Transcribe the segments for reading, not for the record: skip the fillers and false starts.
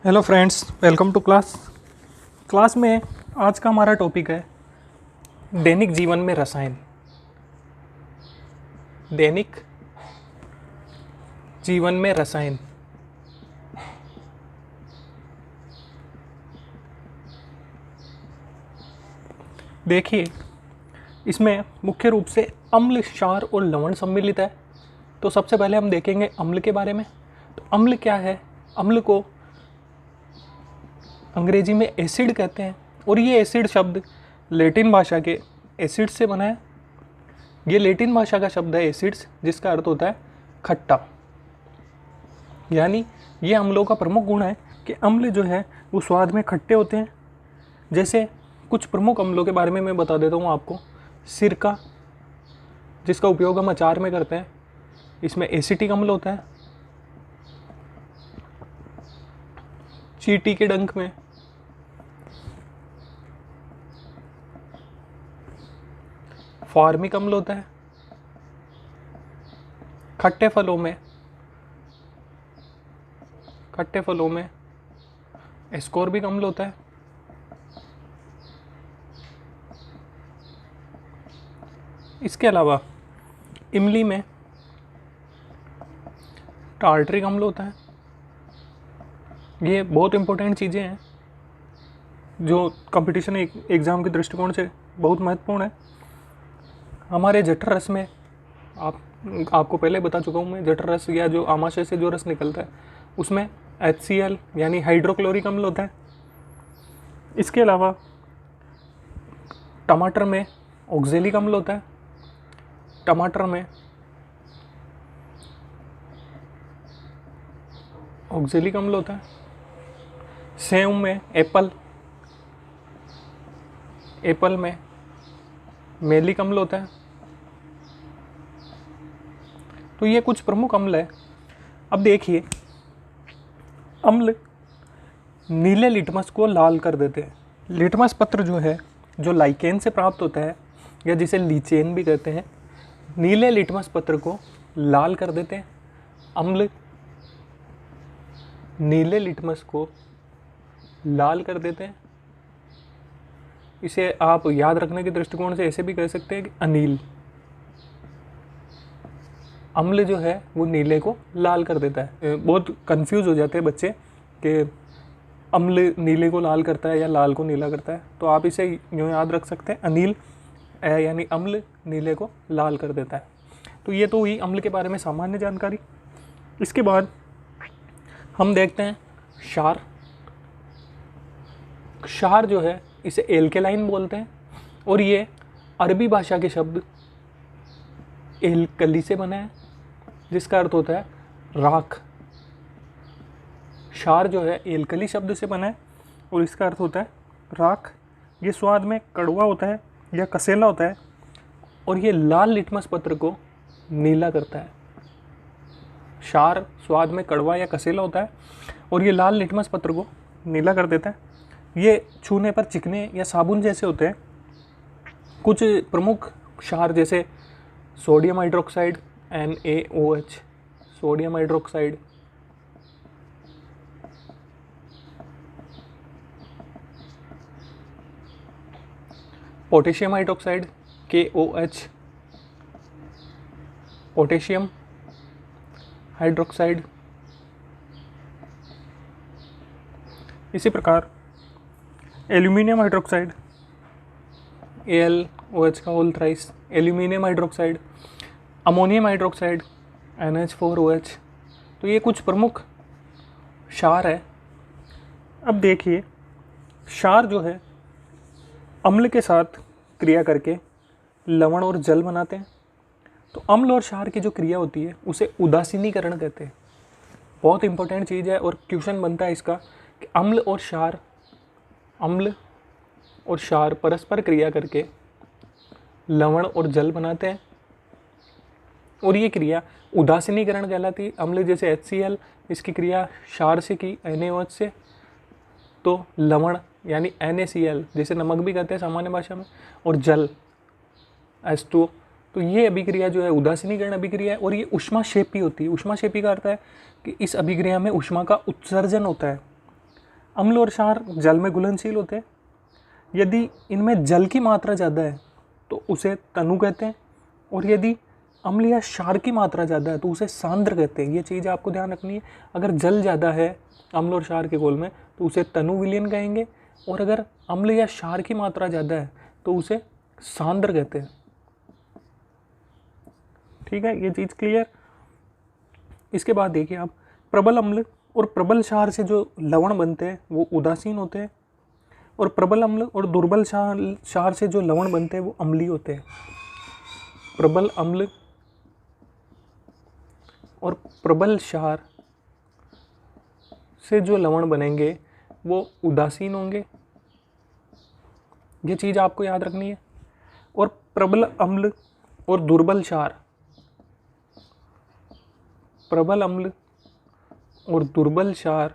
Hello friends, welcome to class में आज का हमारा टॉपिक है दैनिक जीवन में रसायन। दैनिक जीवन में रसायन। देखिए, इसमें मुख्य रूप से अम्ल, क्षार और लवण सम्मिलित है। तो सबसे पहले हम देखेंगे अम्ल के बारे में। तो अम्ल क्या है? अम्ल को अंग्रेजी में एसिड कहते हैं और ये एसिड शब्द लैटिन भाषा के एसिड से बना है। ये लैटिन भाषा का शब्द है एसिड्स, जिसका अर्थ होता है खट्टा। यानी ये अम्लों का प्रमुख गुण है कि अम्ल जो है वो स्वाद में खट्टे होते हैं। जैसे कुछ प्रमुख अम्लों के बारे में मैं बता देता हूँ आपको। सिरका, जिसका उपयोग हम अचार में करते हैं, इसमें एसिटिक अम्ल होता है। चींटी के डंक में फॉर्मिक अम्ल होता है। खट्टे फलों में एस्कॉर्बिक अम्ल होता है। इसके अलावा इमली में टार्टरिक अम्ल होता है। ये बहुत इंपॉर्टेंट चीज़ें हैं जो कंपटीशन एग्ज़ाम के दृष्टिकोण से बहुत महत्वपूर्ण है। हमारे जठर रस में आपको पहले बता चुका हूँ मैं, जठर रस या जो आमाशय से जो रस निकलता है उसमें HCl यानी हाइड्रोक्लोरिक अम्ल होता है। इसके अलावा टमाटर में ऑक्जेलिक अम्ल होता है। सेव में एप्पल में मेलिक अम्ल होता है। तो ये कुछ प्रमुख अम्ल है। अब देखिए, अम्ल नीले लिटमस को लाल कर देते हैं। लिटमस पत्र जो है, जो लाइकेन से प्राप्त होता है या जिसे लीचेन भी कहते हैं, नीले लिटमस पत्र को लाल कर देते हैं। अम्ल नीले लिटमस को लाल कर देते हैं। इसे आप याद रखने के दृष्टिकोण से ऐसे भी कह सकते हैं कि अनील, अम्ल जो है वो नीले को लाल कर देता है। बहुत कंफ्यूज हो जाते हैं बच्चे कि अम्ल नीले को लाल करता है या लाल को नीला करता है। तो आप इसे यूँ याद रख सकते हैं, अनील यानी अम्ल नीले को लाल कर देता है। तो ये तो हुई अम्ल के बारे में सामान्य जानकारी। इसके बाद हम देखते हैं क्षार। क्षार जो है इसे एल्केलाइन बोलते हैं और ये अरबी भाषा के शब्द एल्कली से बना है, जिसका अर्थ होता है राख। क्षार जो है एल्कली शब्द से बना है और इसका अर्थ होता है राख। ये स्वाद में कड़वा होता है या कसेला होता है और ये लाल लिटमस पत्र को नीला करता है। क्षार स्वाद में कड़वा या कसेला होता है और ये लाल लिटमस पत्र को नीला कर देता है। ये छूने पर चिकने या साबुन जैसे होते हैं। कुछ प्रमुख क्षार जैसे sodium hydroxide NaOH, sodium hydroxide, potassium hydroxide KOH, potassium hydroxide. इसी प्रकार एल्यूमिनियम हाइड्रोक्साइड AlOH का whole thrice, aluminium hydroxide, ammonium hydroxide NH4OH। तो ये कुछ प्रमुख क्षार है। अब देखिए, क्षार जो है अम्ल के साथ क्रिया करके लवण और जल बनाते हैं। तो अम्ल और क्षार की जो क्रिया होती है उसे उदासीनीकरण कहते हैं। बहुत इंपॉर्टेंट चीज़ है और क्वेश्चन बनता है इसका कि अम्ल और क्षार परस्पर क्रिया करके लवण और जल बनाते हैं और ये क्रिया उदासीनीकरण कहलाती है। अम्ल जैसे HCl, इसकी क्रिया क्षार से की NaOH से, तो लवण यानी NaCl, जैसे नमक भी कहते हैं सामान्य भाषा में, और जल H2O, तो ये अभिक्रिया जो है उदासीनीकरण अभिक्रिया है और ये ऊष्माक्षेपी होती है। ऊष्माक्षेपी का अर्थ है कि इस अभिक्रिया में ऊष्मा का उत्सर्जन होता है। अम्ल और क्षार जल में घुलनशील होते हैं। यदि इनमें जल की मात्रा ज़्यादा है तो उसे तनु कहते हैं, और यदि अम्ल या क्षार की मात्रा ज़्यादा है तो उसे सांद्र कहते हैं। ये चीज़ आपको ध्यान रखनी है। अगर जल ज़्यादा है अम्ल और क्षार के घोल में तो उसे तनु विलयन कहेंगे, और अगर अम्ल या क्षार की मात्रा ज़्यादा है तो उसे सांद्र कहते हैं। ठीक है, ये चीज़ क्लियर। इसके बाद देखिए आप, प्रबल अम्ल और प्रबल क्षार से जो लवण बनते हैं वो उदासीन होते हैं, और प्रबल अम्ल और दुर्बल क्षार से जो लवण बनते हैं वो अम्लीय होते हैं। प्रबल अम्ल और प्रबल क्षार से जो लवण बनेंगे वो उदासीन होंगे। ये चीज़ आपको याद रखनी है। और प्रबल अम्ल और दुर्बल क्षार, प्रबल अम्ल और दुर्बल क्षार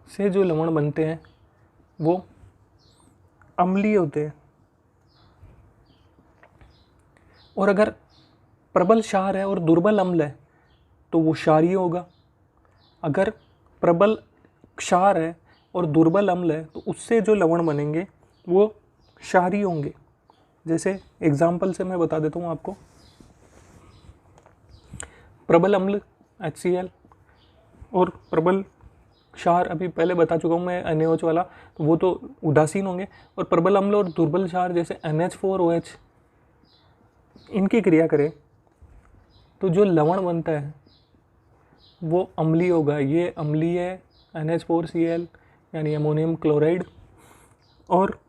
से जो लवण बनते हैं वो अम्लीय होते हैं। और अगर प्रबल क्षार है और दुर्बल अम्ल है तो वो क्षारीय होगा। अगर प्रबल क्षार है और दुर्बल अम्ल है तो उससे जो लवण बनेंगे वो क्षारीय होंगे। जैसे एग्जाम्पल से मैं बता देता हूँ आपको। प्रबल अम्ल HCl और प्रबल क्षार अभी पहले बता चुका हूँ मैं NaOH वाला, तो वो तो उदासीन होंगे। और प्रबल अम्ल और दुर्बल क्षार जैसे NH4OH, इनकी क्रिया करें तो जो लवण बनता है वो अम्लीय होगा। ये अम्लीय है NH4Cl यानी अमोनियम क्लोराइड। और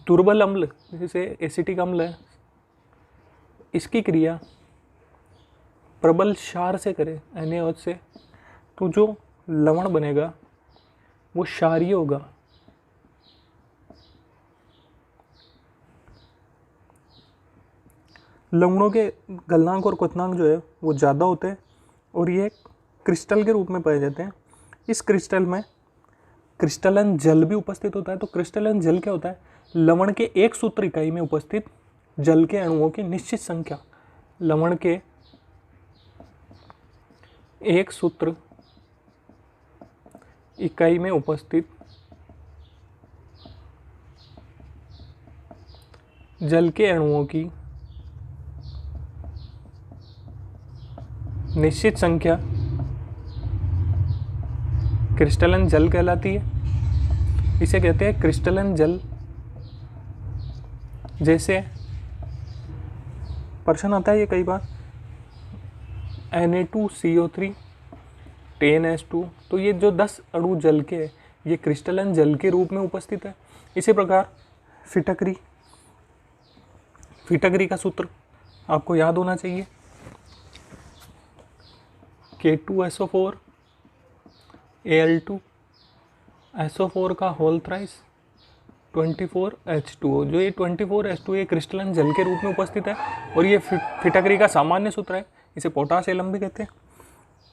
दुर्बल अम्ल जैसे एसिटिक अम्ल है, इसकी क्रिया प्रबल क्षार से करें NaOH से तो जो लवण बनेगा वो क्षारीय होगा। लवणों के गलनांक और क्वथनांक जो है वो ज़्यादा होते हैं, और ये क्रिस्टल के रूप में पाए जाते हैं। इस क्रिस्टल में क्रिस्टलन जल भी उपस्थित होता है। तो क्रिस्टलन जल क्या होता है? लवण के एक सूत्र इकाई में उपस्थित जल के अणुओं की निश्चित संख्या। लवण के एक सूत्र इकाई में उपस्थित जल के अणुओं की निश्चित संख्या क्रिस्टलन जल कहलाती है। इसे कहते हैं क्रिस्टलन जल। जैसे प्रश्न आता है ये कई बार, Na2CO3 10H2, तो ये जो 10 अणु जल के ये क्रिस्टलन जल के रूप में उपस्थित है। इसी प्रकार फिटकरी का सूत्र आपको याद होना चाहिए। K2SO4 Al2 SO4 का होल थ्राइस 24H2O। जो ये 24H2 ये क्रिस्टलन जल के रूप में उपस्थित है, और ये फिटकरी का सामान्य सूत्र है। इसे पोटाश एलम भी कहते हैं।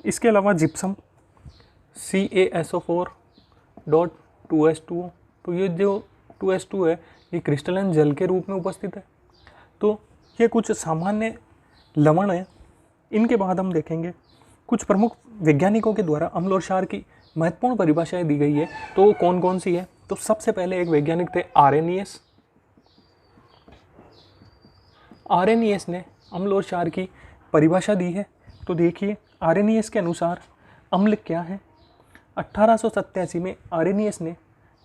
इसके अलावा जिप्सम CaSO4.2H2O, तो ये जो 2H2 है ये क्रिस्टलन जल के रूप में उपस्थित है। तो ये कुछ सामान्य लवण है। इनके बाद हम देखेंगे कुछ प्रमुख वैज्ञानिकों के द्वारा अम्ल और क्षार की महत्वपूर्ण परिभाषाएं दी गई है, तो वो कौन कौन सी है। तो सबसे पहले एक वैज्ञानिक थे आर्रेनियस। आर्रेनियस ने अम्ल और क्षार की परिभाषा दी है। तो देखिए आर्रेनियस के अनुसार अम्ल क्या है। 1887 में आर्रेनियस ने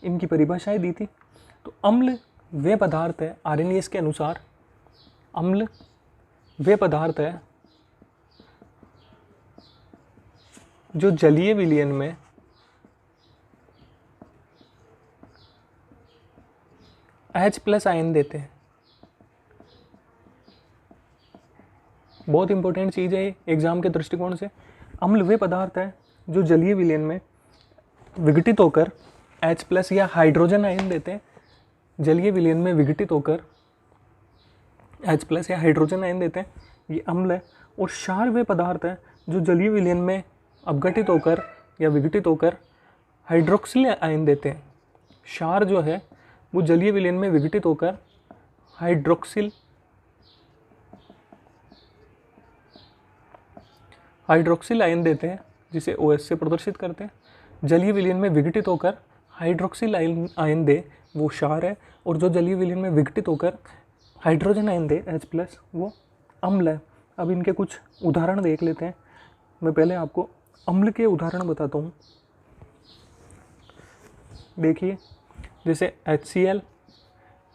इनकी परिभाषाएं दी थी। तो अम्ल वे पदार्थ है, आर्रेनियस के अनुसार अम्ल वे पदार्थ है जो जलीय विलयन में H+ आयन देते हैं। बहुत इंपॉर्टेंट चीज़ है एग्जाम के दृष्टिकोण से। अम्ल वे पदार्थ है जो जलीय विलयन में विघटित होकर H+ या हाइड्रोजन आयन देते हैं। जलीय विलयन में विघटित होकर H+ या हाइड्रोजन आयन देते हैं, ये अम्ल है। और क्षार वे पदार्थ है जो जलीय विलयन में अपघटित होकर या विघटित होकर हाइड्रोक्सिल आयन देते हैं। क्षार जो है वो जलीय विलयन में विघटित होकर हाइड्रोक्सिल आयन देते हैं, जिसे OH से प्रदर्शित करते हैं। जलीय विलयन में विघटित होकर हाइड्रोक्सिल आयन दे वो क्षार है, और जो जलीय विलयन में विघटित होकर हाइड्रोजन आयन दे H+ वो अम्ल है। अब इनके कुछ उदाहरण देख लेते हैं। मैं पहले आपको अम्ल के उदाहरण बताता हूँ। देखिए, जैसे HCl,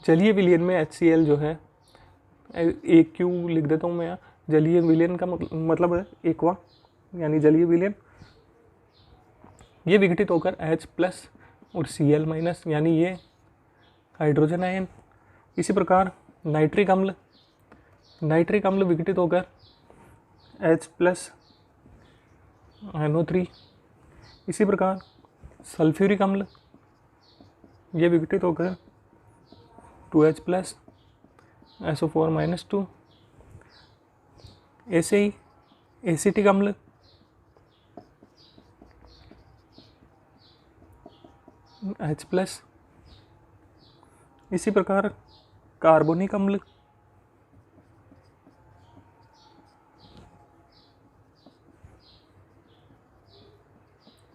जलीय विलयन में HCl जो है, एक क्यू लिख देता हूँ मैं यहाँ। जलीय विलयन का मतलब है एक्वा, यानी जलीय विलयन, ये विघटित होकर H+ और Cl- यानी ये हाइड्रोजन आयन। इसी प्रकार नाइट्रिक अम्ल, नाइट्रिक अम्ल विघटित होकर H+ NO3। इसी प्रकार सल्फ्यूरिक अम्ल, ये विघटित होकर 2H+ SO4-2। ऐसे ही एसिटिक अम्ल, H+। इसी प्रकार कार्बोनिक अम्ल,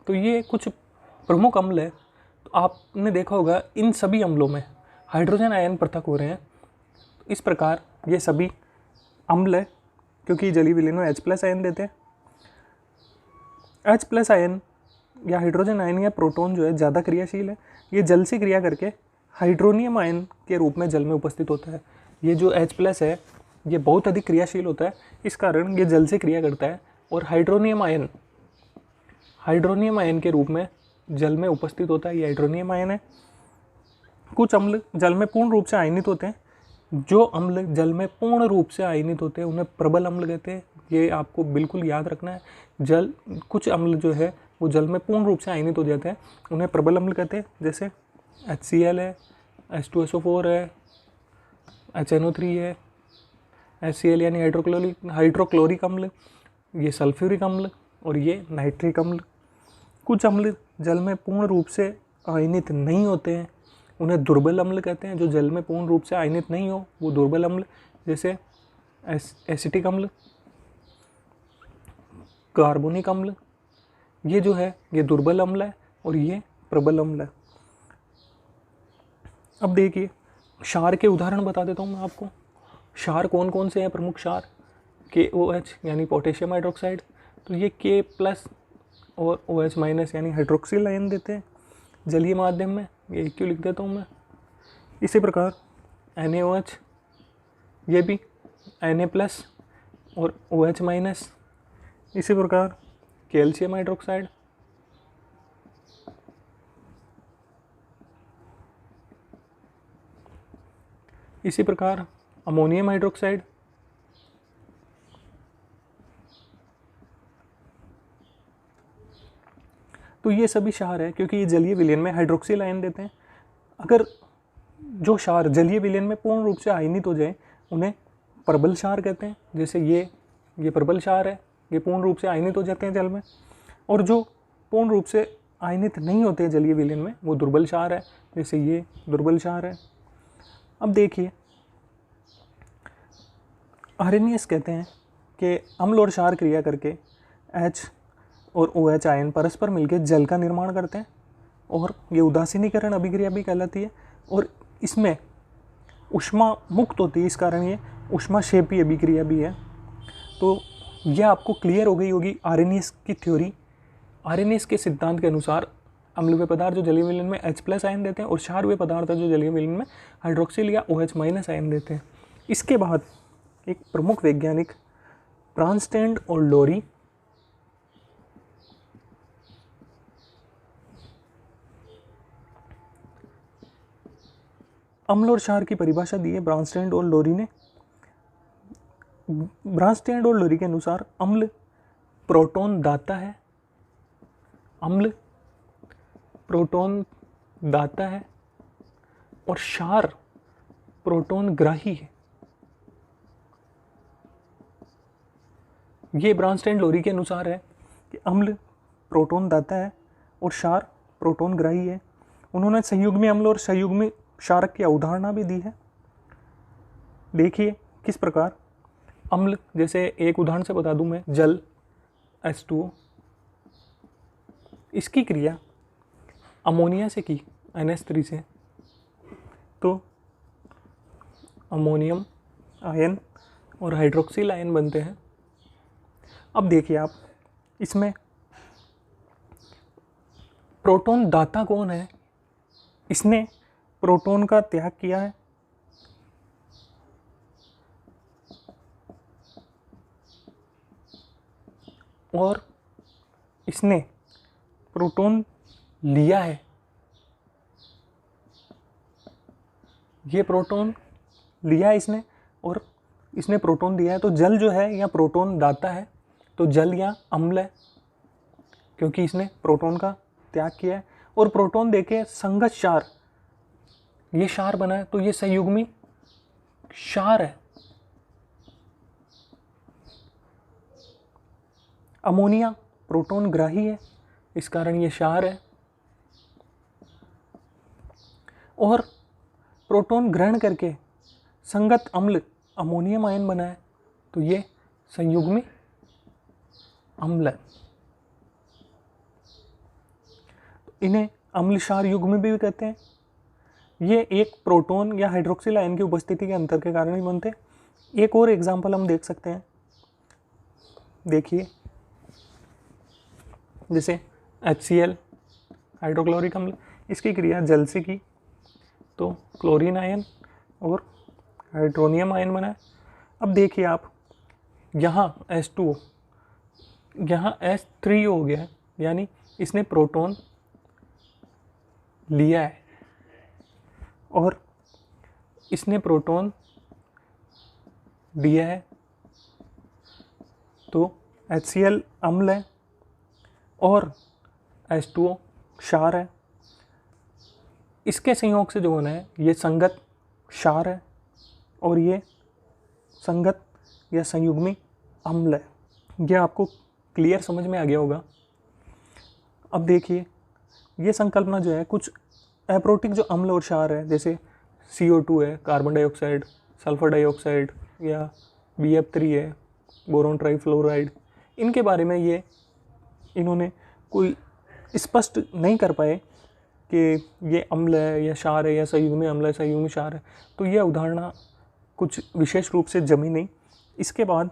तो ये कुछ प्रमुख अम्ल है। तो आपने देखा होगा इन सभी अम्लों में हाइड्रोजन आयन पृथक हो रहे हैं। इस प्रकार ये सभी अम्ल है, क्योंकि जलीय विलयन में H+ आयन देते हैं। H+ आयन या हाइड्रोजन आयन या प्रोटॉन जो है ज़्यादा क्रियाशील है। ये जल से क्रिया करके हाइड्रोनियम आयन के रूप में जल में उपस्थित होता है। ये जो H+ है ये बहुत अधिक क्रियाशील होता है, इस कारण ये जल से क्रिया करता है और हाइड्रोनियम आयन के रूप में जल में उपस्थित होता है। ये हाइड्रोनियम आयन है। कुछ अम्ल जल में पूर्ण रूप से आयनित होते हैं। जो अम्ल जल में पूर्ण रूप से आयनित होते हैं उन्हें प्रबल अम्ल कहते हैं। ये आपको बिल्कुल याद रखना है। कुछ अम्ल जो है वो जल में पूर्ण रूप से आयनित हो जाते हैं, उन्हें प्रबल अम्ल कहते हैं। जैसे HCl है, H2SO4 है, HNO3 है, HCl यानी हाइड्रोक्लोरिक अम्ल, ये सल्फ्यूरिक अम्ल और ये नाइट्रिक अम्ल। कुछ अम्ल जल में पूर्ण रूप से आयनित नहीं होते हैं, उन्हें दुर्बल अम्ल कहते हैं। जो जल में पूर्ण रूप से आयनित नहीं हो वो दुर्बल अम्ल। जैसे एसिटिक अम्ल, कार्बोनिक अम्ल, ये जो है ये दुर्बल अम्ल है और ये प्रबल अम्ल है। अब देखिए क्षार के उदाहरण बता देता हूँ मैं आपको। क्षार कौन कौन से हैं प्रमुख क्षार? KOH यानी पोटेशियम हाइड्रोक्साइड, तो ये K+ और OH- यानी हाइड्रोक्सिल आयन देते हैं जलीय माध्यम में। ये क्यों लिख देता हूँ मैं। इसी प्रकार NaOH, ये भी Na+ और OH-। इसी प्रकार कैल्शियम हाइड्रोक्साइड, इसी प्रकार अमोनियम हाइड्रोक्साइड, तो ये सभी क्षार है क्योंकि ये जलीय विलयन में हाइड्रोक्सिल आयन देते हैं। अगर जो क्षार जलीय विलयन में पूर्ण रूप से आयनित हो जाए उन्हें प्रबल क्षार कहते हैं। जैसे ये प्रबल क्षार है, ये पूर्ण रूप से आयनित हो जाते हैं जल में। और जो पूर्ण रूप से आयनित नहीं होते हैं जलीय विलयन में वो दुर्बल क्षार है। जैसे ये दुर्बल क्षार है। अब देखिए आर्हेनियस कहते हैं कि अम्ल और क्षार क्रिया करके H और OH आयन परस्पर मिलकर जल का निर्माण करते हैं और ये उदासीनीकरण अभिक्रिया भी कहलाती है। और इसमें ऊष्मा मुक्त होती है, इस कारण ये ऊष्माक्षेपी अभिक्रिया भी है। तो यह आपको क्लियर हो गई होगी आर्हेनियस की थ्योरी। आर्हेनियस के सिद्धांत के अनुसार अम्ल वे पदार्थ जो जलीय विलयन में H+ आयन देते हैं और क्षार वे पदार्थ जो जलीय विलयन में हाइड्रोक्सिल या OH- आयन देते हैं। इसके बाद एक प्रमुख वैज्ञानिक ब्रांस्टैंड और लोरी अम्ल और क्षार की परिभाषा दी है ब्रांस्टैंड और लोरी ने। ब्रांस्टैंड और लोरी के अनुसार अम्ल प्रोटॉन दाता है, अम्ल प्रोटॉन दाता है और क्षार प्रोटॉन ग्राही है। ये ब्रांस्टैंड लोरी के अनुसार है कि अम्ल प्रोटॉन दाता है और क्षार प्रोटॉन ग्राही है। उन्होंने संयुग्मी अम्ल और संयुग्मी क्षारक की अवधारणा भी दी है। देखिए किस प्रकार अम्ल, जैसे एक उदाहरण से बता दूं मैं, जल H2O। इसकी क्रिया अमोनिया से की NH3 से, तो अमोनियम आयन और हाइड्रोक्सिल आयन बनते हैं। अब देखिए आप, इसमें प्रोटॉन दाता कौन है? इसने प्रोटॉन का त्याग किया है और इसने प्रोटॉन लिया है। ये प्रोटॉन लिया है इसने और इसने प्रोटॉन दिया है। तो जल जो है या प्रोटॉन दाता है, तो जल या अम्ल है, क्योंकि इसने प्रोटॉन का त्याग किया है। और प्रोटॉन देके संगत क्षार, ये क्षार बना है, तो ये संयुग्मी क्षार है। अमोनिया प्रोटॉन ग्राही है, इस कारण ये क्षार है। और प्रोटॉन ग्रहण करके संगत अम्ल अमोनियम आयन बना है, तो ये संयुग्मी अम्ल है। इन्हें अम्ल क्षार युग्म भी कहते हैं। ये एक प्रोटॉन या हाइड्रोक्सिल आयन की उपस्थिति के अंतर के कारण ही बनते हैं। एक और एग्जाम्पल हम देख सकते हैं, देखिए जैसे HCl हाइड्रोक्लोरिक अम्ल, इसकी क्रिया जल से की, तो क्लोरीन आयन और हाइड्रोनियम आयन बना है। अब देखिए आप, यहाँ H2O, यहाँ H3O हो गया है, यानी इसने प्रोटॉन लिया है और इसने प्रोटॉन दिया है, तो HCl अम्ल है और H2O क्षार है। इसके संयोग से जो होना है ये संगत क्षार है और ये संगत या संयुग्मी अम्ल है। ये आपको क्लियर समझ में आ गया होगा। अब देखिए, ये संकल्पना जो है, कुछ एप्रोटिक जो अम्ल और क्षार है, जैसे CO2 है, कार्बन डाइऑक्साइड, सल्फर डाइऑक्साइड, या BF3 है, बोरोन ट्राइफ्लोराइड, इनके बारे में ये इन्होंने कोई स्पष्ट नहीं कर पाए कि ये अम्ल है या क्षार है या संयुग्मी अम्ल है, संयुग्मी क्षार है। तो ये अवधारणा कुछ विशेष रूप से जमी नहीं। इसके बाद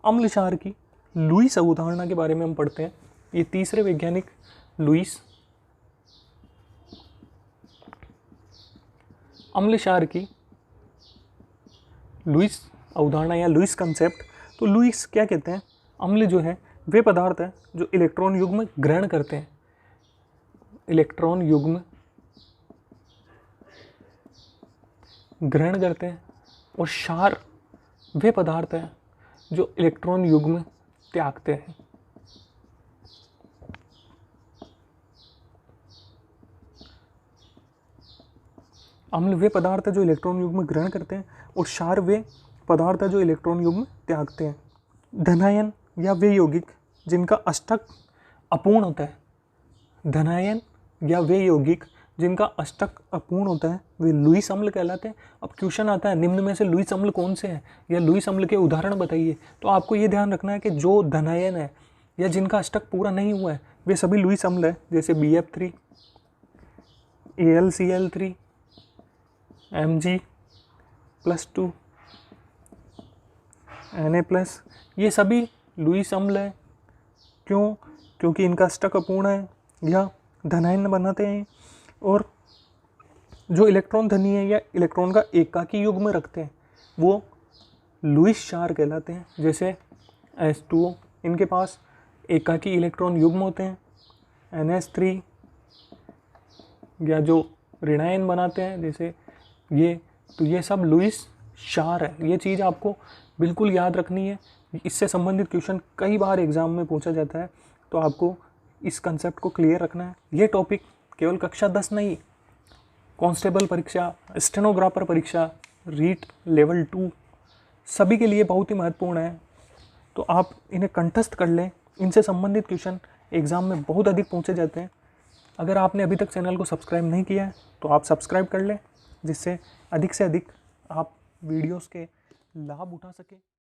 अम्ल क्षार की लुईस अवधारणा के बारे में हम पढ़ते हैं। ये तीसरे वैज्ञानिक लुईस, अम्ल क्षार की लुईस अवधारणा या लुईस कंसेप्ट। तो लुईस क्या कहते हैं? अम्ल जो है वे पदार्थ हैं जो इलेक्ट्रॉन युग्म ग्रहण करते हैं। इलेक्ट्रॉन युग्म ग्रहण करते हैं। और क्षार वे पदार्थ हैं जो इलेक्ट्रॉन युग्म त्यागते हैं। अम्ल वे पदार्थ है जो इलेक्ट्रॉन युग्म ग्रहण करते हैं और क्षार वे पदार्थ है जो इलेक्ट्रॉन युग्म त्यागते हैं। धनायन या वे यौगिक जिनका अष्टक अपूर्ण होता है, धनायन या वे यौगिक जिनका अष्टक अपूर्ण होता है, वे लुईस अम्ल कहलाते हैं। अब क्वेश्चन आता है, निम्न में से लुईस अम्ल कौन से हैं या लुईस अम्ल के उदाहरण बताइए। तो आपको ये ध्यान रखना है कि जो धनायन है या जिनका अष्टक पूरा नहीं हुआ है वे सभी लुईस अम्ल है, जैसे BF3, AlCl3, Mg+2, Na+, ये सभी लुईस अम्ल है। क्यों? क्योंकि इनका अष्टक अपूर्ण है या धनायन बनाते हैं। और जो इलेक्ट्रॉन धनी है या इलेक्ट्रॉन का एकाकी युग्म रखते हैं वो लुईस क्षार कहलाते हैं। जैसे H2O, इनके पास एकाकी इलेक्ट्रॉन युग्म होते हैं। NH3 या जो ऋणायन बनाते हैं जैसे ये, तो ये सब लुईस क्षार है। ये चीज़ आपको बिल्कुल याद रखनी है। इससे संबंधित क्वेश्चन कई बार एग्जाम में पूछा जाता है, तो आपको इस कंसेप्ट को क्लियर रखना है। ये टॉपिक केवल कक्षा 10 नहीं, कांस्टेबल परीक्षा, स्टेनोग्राफर परीक्षा, रीट लेवल 2 सभी के लिए बहुत ही महत्वपूर्ण है। तो आप इन्हें कंठस्थ कर लें। इनसे संबंधित क्वेश्चन एग्ज़ाम में बहुत अधिक पूछे जाते हैं। अगर आपने अभी तक चैनल को सब्सक्राइब नहीं किया है तो आप सब्सक्राइब कर लें, जिससे अधिक से अधिक आप वीडियोस के लाभ उठा सकें।